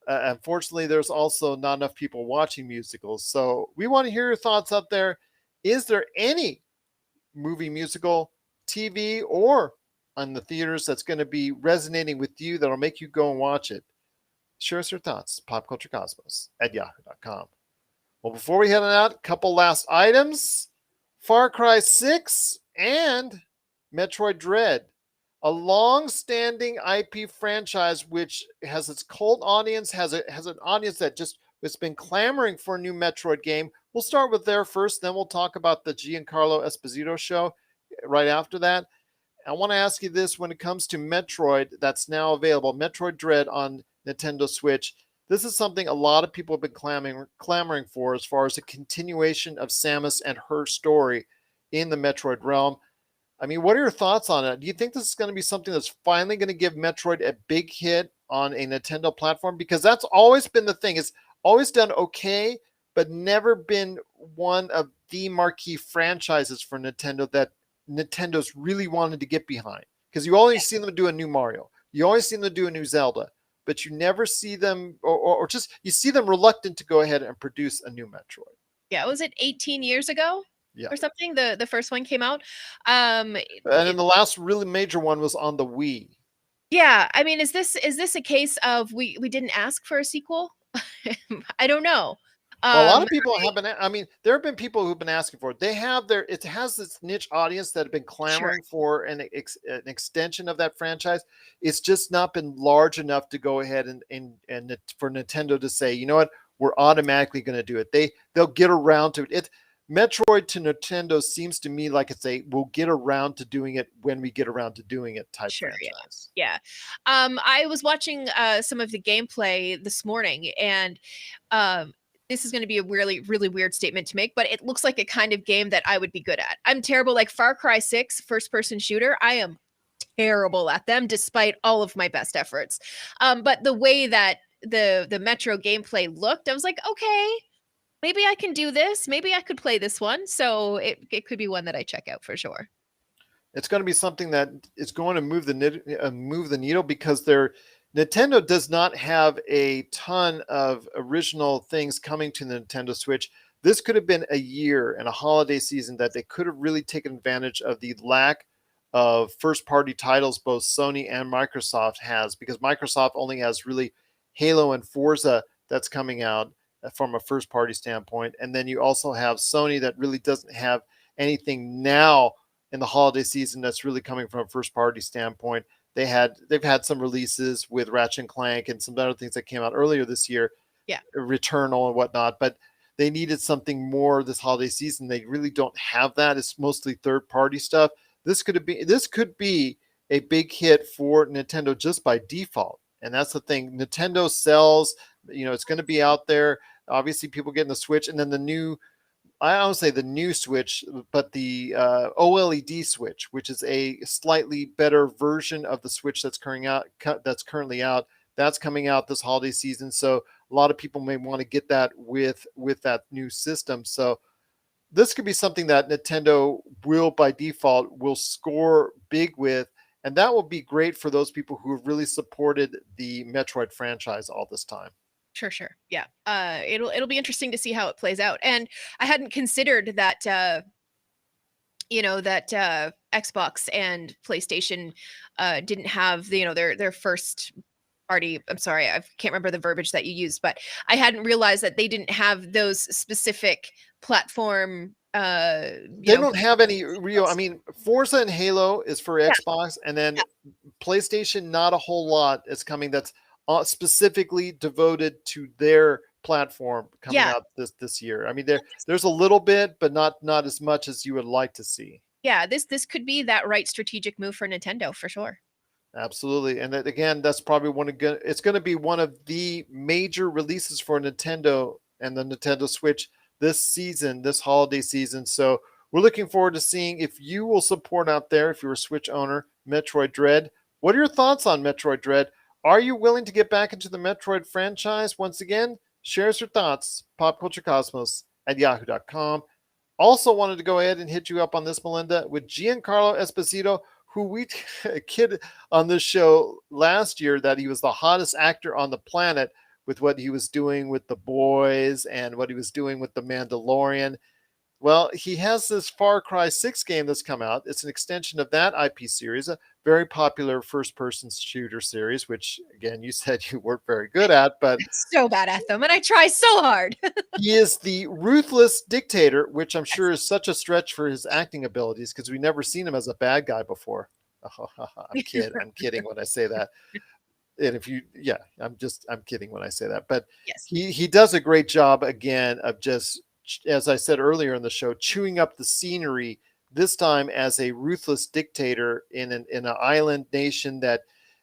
unfortunately, there's also not enough people watching musicals. So we want to hear your thoughts out there. Is there any movie, musical, TV, or on the theaters that's going to be resonating with you that'll make you go and watch it? Share us your thoughts. popculturecosmos@yahoo.com. Well, before we head on out, a couple last items. Far Cry 6 and Metroid Dread, a long-standing IP franchise which has its cult audience, has an audience that just has been clamoring for a new Metroid game. We'll start with there first, then we'll talk about the Giancarlo Esposito show right after that. I want to ask you this: when it comes to Metroid, that's now available, Metroid Dread on Nintendo Switch. This is something a lot of people have been clamoring for as far as a continuation of Samus and her story in the Metroid realm. I mean, what are your thoughts on it? Do you think this is going to be something that's finally going to give Metroid a big hit on a Nintendo platform? Because that's always been the thing. It's always done okay, but never been one of the marquee franchises for Nintendo that Nintendo's really wanted to get behind. Because you always see them do a new Mario. You always see them do a new Zelda. But you never see them, or just, you see them reluctant to go ahead and produce a new Metroid. Yeah, was it 18 years ago? Yeah. or something. The first one came out. Um, And then the last really major one was on the Wii. yeah, I mean, is this a case of we didn't ask for a sequel? I don't know. Well, a lot of Um, people have been. I mean, there have been people who've been asking for it. They have their. It has this niche audience that have been sure, clamoring for an extension of that franchise. It's just not been large enough to go ahead and for Nintendo to say, you know what, we're automatically going to do it. They'll get around to it. Metroid to Nintendo seems to me like it's a we'll get around to doing it when we get around to doing it type sure, yeah, franchise. yeah. I was watching some of the gameplay this morning, and um, this is going to be a really really weird statement to make, but it looks like a kind of game that I would be good at. I'm terrible, like Far Cry 6 first person shooter. I am terrible at them despite all of my best efforts. But the way that the Metro gameplay looked, I was like, okay, maybe I can do this. Maybe I could play this one. So it could be one that I check out for sure. It's going to be something that is going to move the needle because Nintendo does not have a ton of original things coming to the Nintendo Switch. This could have been a year and a holiday season that they could have really taken advantage of the lack of first party titles both Sony and Microsoft has, because Microsoft only has really Halo and Forza that's coming out from a first party standpoint. And then you also have Sony that really doesn't have anything now in the holiday season that's really coming from a first party standpoint. They've had some releases with Ratchet and Clank and some other things that came out earlier this year, Yeah, Returnal and whatnot, but they needed something more this holiday season. They really don't have that. It's mostly third party stuff. This could be a big hit for Nintendo just by default. And that's the thing. Nintendo sells, it's going to be out there. Obviously people getting the Switch, and then I don't say the new Switch, but the OLED Switch, which is a slightly better version of the Switch that's currently out. That's coming out this holiday season. So a lot of people may want to get that with that new system. So this could be something that Nintendo will, by default, will score big with, and that will be great for those people who have really supported the Metroid franchise all this time. sure. Yeah. It'll be interesting to see how it plays out. And I hadn't considered that Xbox and PlayStation didn't have their first party. I'm sorry, I can't remember the verbiage that you used, but I hadn't realized that they didn't have those specific platform They don't have any real. I mean, Forza and Halo is for yeah, Xbox, and then yeah, PlayStation. Not a whole lot is coming that's specifically devoted to their platform coming yeah. out this year. I mean, there's a little bit, but not as much as you would like to see. Yeah, this could be that right strategic move for Nintendo for sure. Absolutely, and that, again, that's probably it's going to be one of the major releases for Nintendo and the Nintendo Switch this holiday season. So we're looking forward to seeing if you will support out there, if you're a Switch owner, Metroid Dread. What are your thoughts on Metroid Dread? Are you willing to get back into the Metroid franchise once again? Share us your thoughts, popculturecosmos at yahoo.com. Also wanted to go ahead and hit you up on this, Melinda, with Giancarlo Esposito, who we kid on this show last year that he was the hottest actor on the planet with what he was doing with The Boys and what he was doing with The Mandalorian. Well, he has this Far Cry 6 game that's come out. It's an extension of that IP series, a very popular first-person shooter series, which, again, you said you weren't very good at, but So bad at them, and I try so hard. he is the ruthless dictator, which I'm Yes. sure is such a stretch for his acting abilities because we've never seen him as a bad guy before. I'm kidding when I say that. And I'm kidding when I say that. But Yes. he does a great job again of just, as I said earlier in the show, chewing up the scenery. This time as a ruthless dictator in an island nation that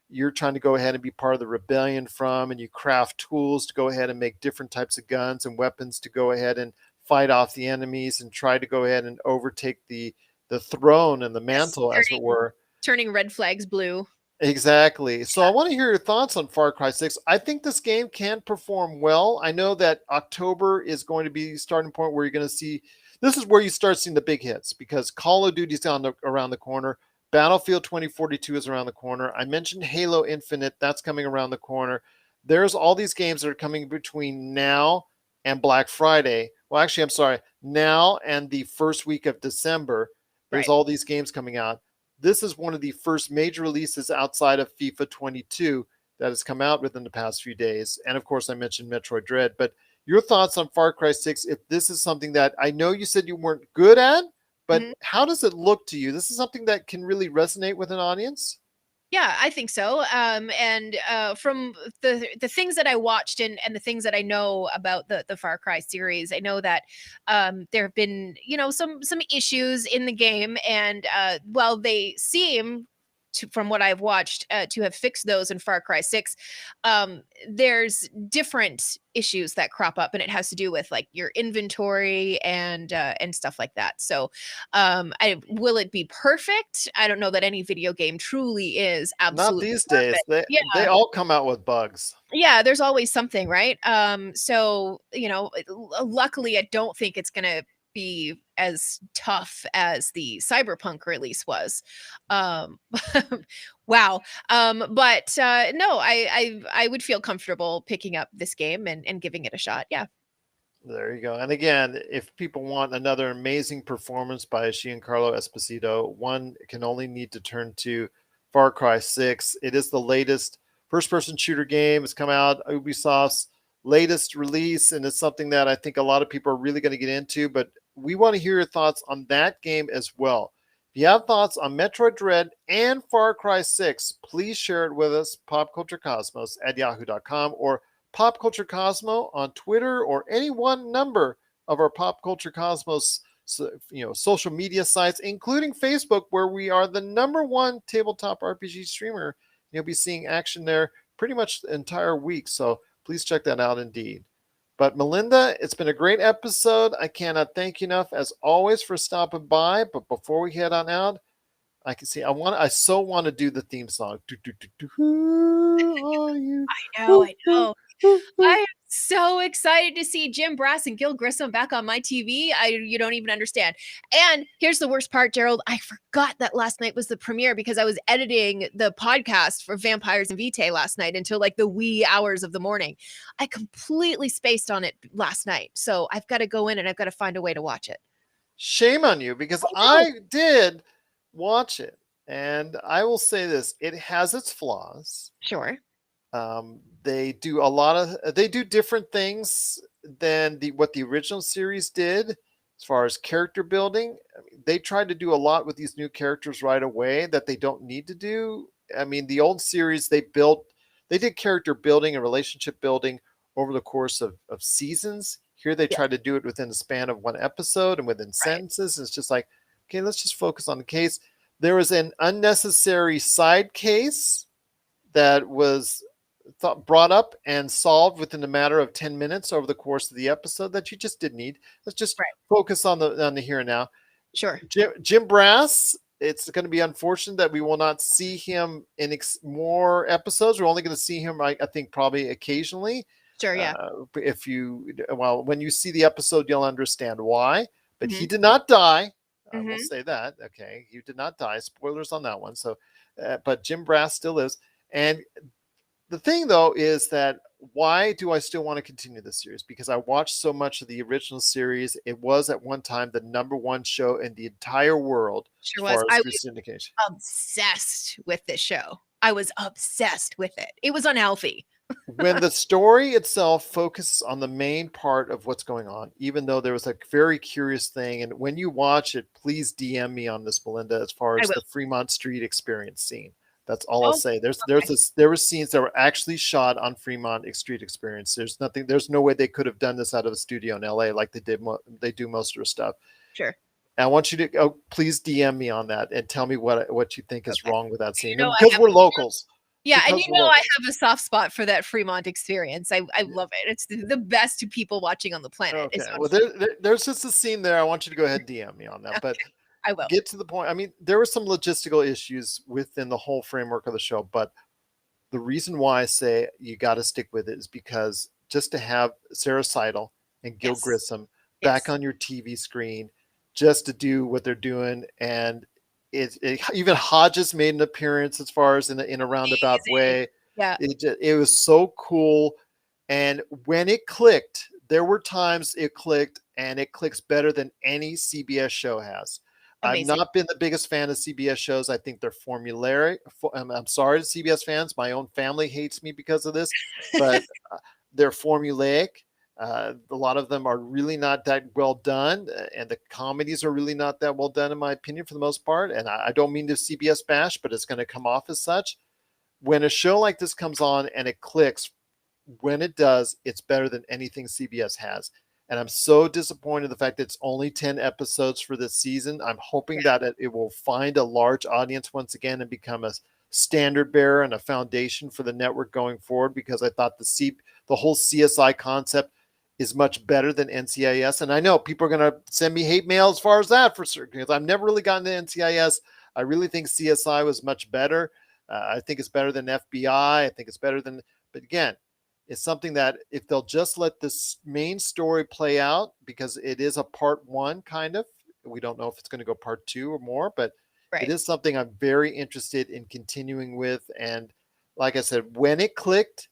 you're trying to go ahead and be part of the rebellion from, and you craft tools to go ahead and make different types of guns and weapons to go ahead and fight off the enemies and try to go ahead and overtake the throne and the Yes. mantle, as it were. Turning red flags blue. Exactly. So I want to hear your thoughts on Far Cry 6. I think this game can perform well. I know that October is going to be the starting point where you're going to see, this is where you start seeing the big hits, because Call of Duty's around the corner. Battlefield 2042 is around the corner. I mentioned Halo Infinite. That's coming around the corner. There's all these games that are coming between now and Black Friday. Well, actually, I'm sorry. Now and the first week of December, there's Right. all these games coming out. This is one of the first major releases outside of FIFA 22 that has come out within the past few days. And of course, I mentioned Metroid Dread. But your thoughts on Far Cry 6, if this is something that I know you said you weren't good at, but Mhm. how does it look to you? This is something that can really resonate with an audience? Yeah, I think so. And from the things that I watched and the things that I know about the Far Cry series, I know that there have been some issues in the game, and while they seem from what I've watched to have fixed those in Far Cry 6, there's different issues that crop up, and it has to do with like your inventory and stuff like that. So I will it be perfect? I don't know that any video game truly is Not absolutely these days. perfect. They Yeah. all come out with bugs. Yeah, there's always something, right? So, luckily I don't think it's going to be as tough as the Cyberpunk release was. Um wow. But no, I would feel comfortable picking up this game and giving it a shot. Yeah. There you go. And again, if people want another amazing performance by Giancarlo Esposito, one can only need to turn to Far Cry 6. It is the latest first person shooter game. It's come out, Ubisoft's latest release, and it's something that I think a lot of people are really going to get into. But we want to hear your thoughts on that game as well. If you have thoughts on Metroid Dread and Far Cry 6, please share it with us, popculturecosmos@yahoo.com, or Pop Culture Cosmo on Twitter, or any one number of our Pop Culture Cosmos social media sites, including Facebook, where we are the #1 tabletop RPG streamer. You'll be seeing action there pretty much the entire week, so please check that out indeed. But Melinda, it's been a great episode. I cannot thank you enough as always for stopping by. But before we head on out, I can see I so want to do the theme song. Who are you? I know. I am so excited to see Jim Brass and Gil Grissom back on my TV. You don't even understand. And here's the worst part, Gerald. I forgot that last night was the premiere because I was editing the podcast for Vampires and Vitae last night until like the wee hours of the morning. I completely spaced on it last night. So I've got to go in and I've got to find a way to watch it. Shame on you, because I know. I did watch it. And I will say this, it has its flaws. Sure. They do different things than what the original series did as far as character building. I mean, they tried to do a lot with these new characters right away that they don't need to do. I mean, the old series, they did character building and relationship building over the course of seasons. Here they Yeah. try to do it within the span of one episode and within Right. sentences. It's just like, okay, let's just focus on the case. There was an unnecessary side case that was brought up and solved within a matter of 10 minutes over the course of the episode that you just didn't need. Let's just Right. focus on the here and now. Sure. Jim Brass, it's going to be unfortunate that we will not see him in more episodes. We're only going to see him, I think, probably occasionally. Sure. Yeah. When you see the episode, you'll understand why. But he Mhm. did not die. I will Mhm. say that. Okay, he did not die. Spoilers on that one. So, but Jim Brass still lives. And the thing, though, is that why do I still want to continue this series? Because I watched so much of the original series. It was at one time the #1 show in the entire world Sure as was. far as I through was syndication. obsessed with this show. I was obsessed with it. It was unhealthy. When the story itself focuses on the main part of what's going on, even though there was a very curious thing, and when you watch it, please DM me on this, Belinda, as far I as will. the Fremont Street experience scene. That's all I'll Oh, say. okay. There were scenes that were actually shot on Fremont Street experience. There's no way they could have done this out of a studio in LA like they do most of their stuff. Sure. And I want you to please DM me on that and tell me what you think is Okay. wrong with that scene. You And know, I because have we're locals. yeah, and Because you we're know I locals. have a soft spot for that Fremont experience. I love it. It's the best to people watching on the planet is Okay. on Well, there's just a scene there. I want you to go ahead and DM me on that. But Okay, I will. get to the point. I mean, there were some logistical issues within the whole framework of the show, but the reason why I say you got to stick with it is because just to have Sarah Seidel and Gil Yes. Grissom back Yes. on your TV screen, just to do what they're doing, and even Hodges made an appearance as far as in a roundabout Amazing. way. Yeah. It was so cool, and when it clicked, there were times it clicked, and it clicks better than any CBS show has. I've Amazing. not been the biggest fan of CBS shows. I think they're formulaic. I'm sorry to CBS fans. My own family hates me because of this, but they're formulaic. A lot of them are really not that well done, and the comedies are really not that well done, in my opinion, for the most part. And I don't mean to CBS bash, but it's going to come off as such. When a show like this comes on and it clicks, when it does, it's better than anything CBS has. And I'm so disappointed in the fact that it's only 10 episodes for this season. I'm hoping that it will find a large audience once again and become a standard bearer and a foundation for the network going forward, because I thought the whole CSI concept is much better than NCIS. And I know people are going to send me hate mail as far as that, for certain, because I've never really gotten to NCIS. I really think CSI was much better. I think it's better than FBI. I think it's better than, but again, it's something that if they'll just let this main story play out, because it is a part one kind of, we don't know if it's going to go part two or more, but it is something I'm very interested in continuing with. And like I said, when it clicked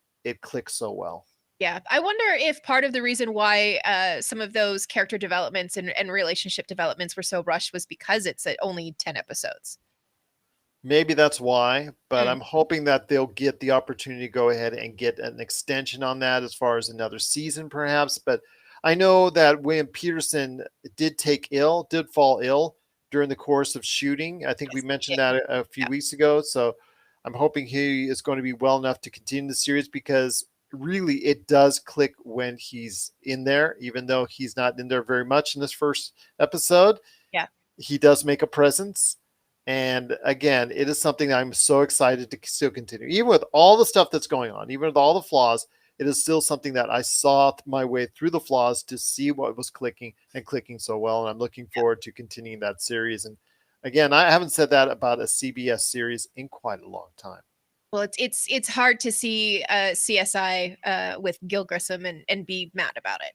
so well. Yeah, I wonder if part of the reason why some of those character developments and relationship developments were so rushed was because it's only 10 episodes. Maybe that's why, but I'm hoping that they'll get the opportunity to go ahead and get an extension on that as far as another season, perhaps. But I know that William Peterson did fall ill during the course of shooting. I think we mentioned that a few weeks ago. So I'm hoping he is going to be well enough to continue the series, because really it does click when he's in there, even though he's not in there very much in this first episode. Yeah. He does make a presence. And again, it is something I'm so excited to still continue. Even with all the stuff that's going on, even with all the flaws, it is still something that I saw my way through the flaws to see what was clicking so well. And I'm looking forward to continuing that series. And again, I haven't said that about a CBS series in quite a long time. Well, it's hard to see CSI with Gil Grissom and be mad about it.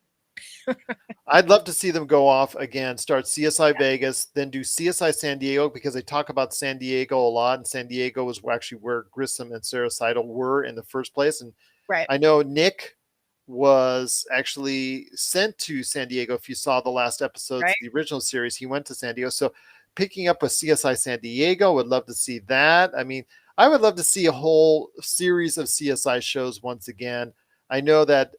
I'd love to see them go off again, start CSI Vegas, then do CSI San Diego, because they talk about San Diego a lot, and San Diego was actually where Grissom and Sarah Seidel were in the first place. And I know Nick was actually sent to San Diego. If you saw the last episodes of the original series, he went to San Diego. So picking up a CSI San Diego, would love to see that. I mean, I would love to see a whole series of CSI shows once again. I know that,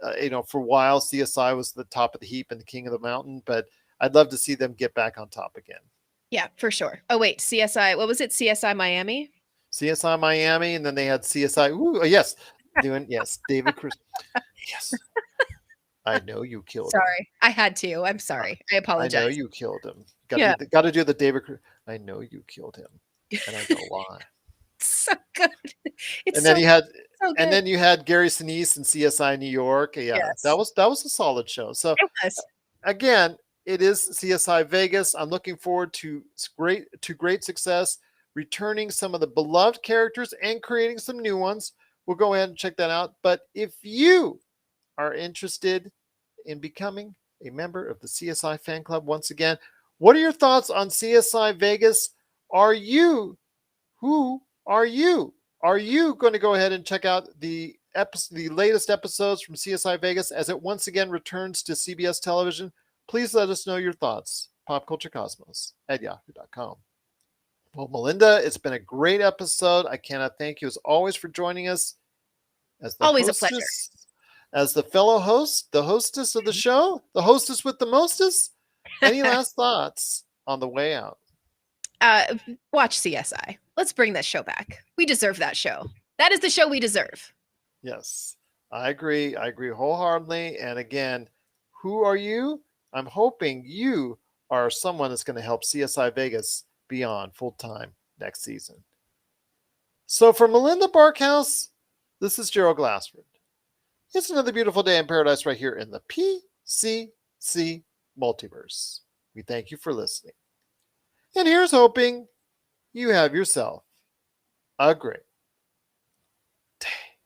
for a while, CSI was the top of the heap and the king of the mountain, but I'd love to see them get back on top again. Yeah, for sure. Oh, wait, CSI, what was it? CSI Miami? CSI Miami, and then they had CSI, yes, David Chris. Yes. I know you killed him. Sorry, I had to. I'm sorry. I apologize. I know you killed him. Got to do the David Chris. I know you killed him, and I know why. So good. And then you had Gary Sinise and CSI New York. Yeah, that was a solid show. So again, it is CSI Vegas. I'm looking forward to great success, returning some of the beloved characters and creating some new ones. We'll go ahead and check that out. But if you are interested in becoming a member of the CSI fan club once again, what are your thoughts on CSI Vegas? Who are you? Are you going to go ahead and check out the latest episodes from CSI Vegas as it once again returns to CBS television? Please let us know your thoughts. popculturecosmos@yahoo.com. Well, Melinda, it's been a great episode. I cannot thank you as always for joining us. Always a pleasure. As the fellow host, the hostess of the show, the hostess with the mostest. Any last thoughts on the way out? Watch CSI. Let's bring that show back. We deserve that show. That is the show we deserve. Yes, I agree. I agree wholeheartedly. And again, who are you? I'm hoping you are someone that's going to help CSI Vegas be on full time next season. So for Melinda Barkhouse, this is Gerald Glassford. It's another beautiful day in paradise right here in the PCC Multiverse. We thank you for listening. And here's hoping you have yourself a great